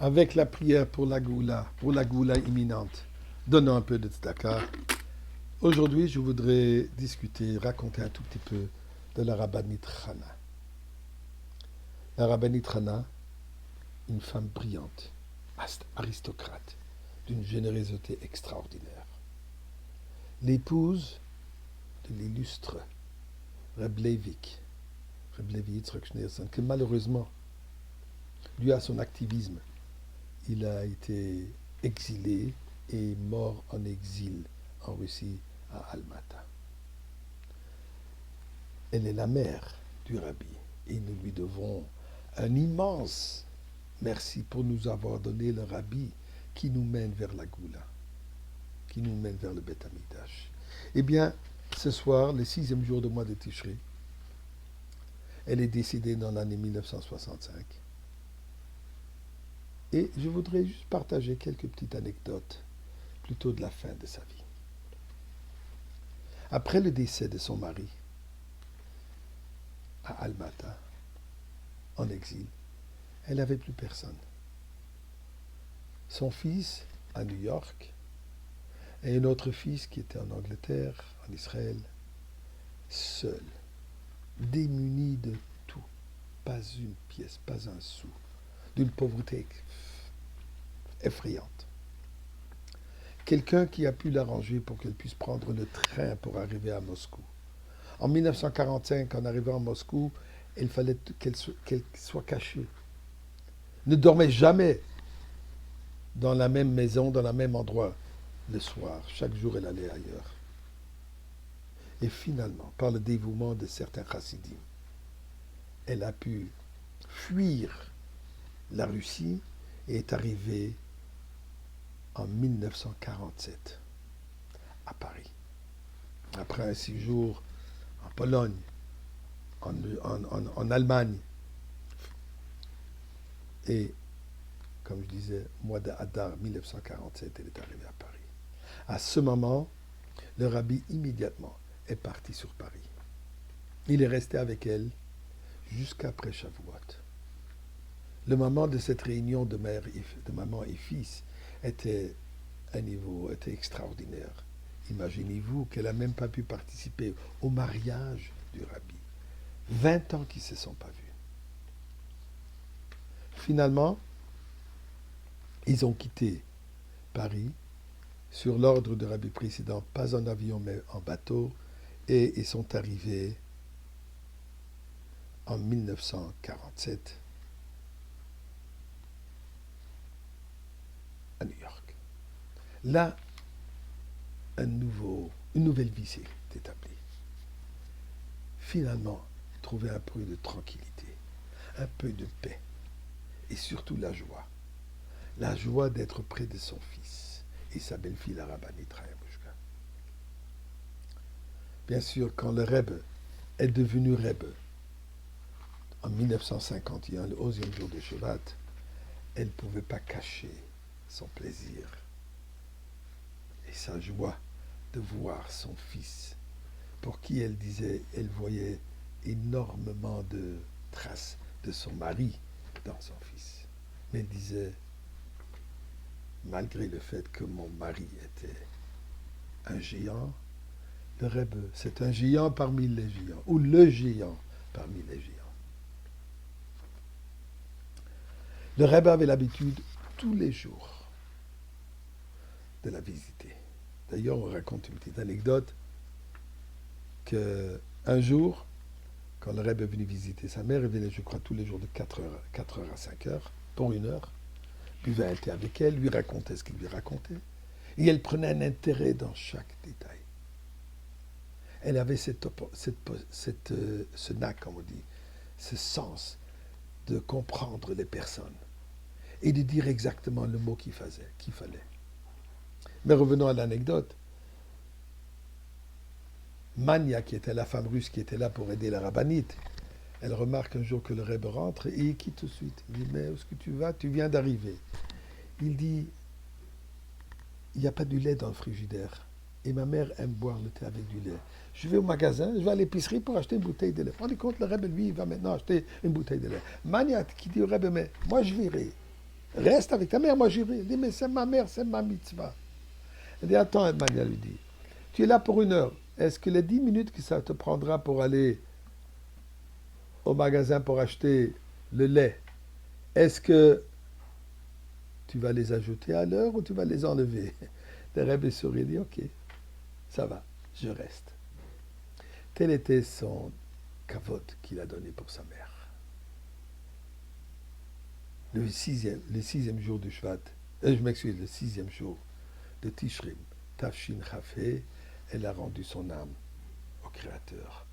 Avec la prière pour la goula imminente, donnons un peu de tzedaka. Aujourd'hui, je voudrais discuter, raconter un tout petit peu de la rabbinite Chana. La rabbinite Chana, une femme brillante, aristocrate, d'une générosité extraordinaire. L'épouse de l'illustre Reb Levi Yitzchak Schneerson, que malheureusement, dû à son activisme, il a été exilé et mort en exil en Russie à Almata. Elle est la mère du rabbi et nous lui devons un immense merci pour nous avoir donné le rabbi qui nous mène vers la Goula, qui nous mène vers le Beth Amikdash. Eh bien, ce soir, le 6e jour du mois de Tishri, elle est décédée dans l'année 1965. Et je voudrais juste partager quelques petites anecdotes, plutôt de la fin de sa vie. Après le décès de son mari, à Almata, en exil, elle n'avait plus personne. Son fils, à New York, et un autre fils qui était en Angleterre, en Israël, seul, démuni de tout, pas une pièce, pas un sou, d'une pauvreté effrayante. Quelqu'un qui a pu l'arranger pour qu'elle puisse prendre le train pour arriver à Moscou. En 1945, en arrivant à Moscou, il fallait qu'elle soit cachée. Ne dormait jamais dans la même maison, dans le même endroit le soir. Chaque jour, elle allait ailleurs. Et finalement, par le dévouement de certains chassidim, elle a pu fuir la Russie et est arrivée en 1947 à Paris. Après un séjour en Pologne, en Allemagne, et comme je disais, mois d'Adar 1947, elle est arrivée à Paris. À ce moment, le rabbi immédiatement est parti sur Paris. Il est resté avec elle jusqu'après Shavuot. Le moment de cette réunion de maman et fils était était extraordinaire. Imaginez-vous qu'elle n'a même pas pu participer au mariage du rabbi. 20 ans qu'ils ne se sont pas vus. Finalement, ils ont quitté Paris sur l'ordre du rabbi précédent, pas en avion mais en bateau, et ils sont arrivés en 1947 à New York. Là, une nouvelle vie s'est établie. Finalement, trouver un peu de tranquillité, un peu de paix, et surtout la joie. La joie d'être près de son fils et sa belle-fille, la rabbinite Rayamushka. Bien sûr, quand le Rebbe est devenu Rebbe, en 1951, le 11e jour de Shabbat, elle ne pouvait pas cacher son plaisir et sa joie de voir son fils, pour qui elle disait, elle voyait énormément de traces de son mari dans son fils. Mais elle disait, malgré le fait que mon mari était un géant, le Rebbe, c'est un géant parmi les géants, ou le géant parmi les géants. Le Rebbe avait l'habitude, tous les jours, de la visiter. D'ailleurs, on raconte une petite anecdote qu'un jour, quand le Rebbe est venu visiter sa mère, il venait, je crois, tous les jours de 4 heures à 5 heures, pour 1 heure, buvait un thé avec elle, lui racontait ce qu'il lui racontait, et elle prenait un intérêt dans chaque détail. Elle avait ce knack, comme on dit, ce sens de comprendre les personnes et de dire exactement le mot qu'il fallait. Mais revenons à l'anecdote. Mania, qui était la femme russe qui était là pour aider la rabbinite, elle remarque un jour que le Rebbe rentre et il quitte tout de suite. Il dit, mais où est-ce que tu vas? Tu viens d'arriver. Il dit, il n'y a pas du lait dans le frigidaire. Et ma mère aime boire le thé avec du lait. Je vais au magasin, je vais à l'épicerie pour acheter une bouteille de lait. Rendez compte, le Rebbe, lui, il va maintenant acheter une bouteille de lait. Mania qui dit au Rebbe, mais moi je verrai. Reste avec ta mère, moi j'irai. Il dit, mais c'est ma mère, c'est ma mitzvah. Il dit, attends, Edmania lui dit, tu es là pour 1 heure. Est-ce que les 10 minutes que ça te prendra pour aller au magasin pour acheter le lait, est-ce que tu vas les ajouter à l'heure ou tu vas les enlever? Le Rebbe sourit et dit, ok, ça va, je reste. Tel était son kavod qu'il a donné pour sa mère. Le sixième jour du Shvat, je m'excuse, le 6e jour de Tishrim, Tafshin Chafé, elle a rendu son âme au Créateur.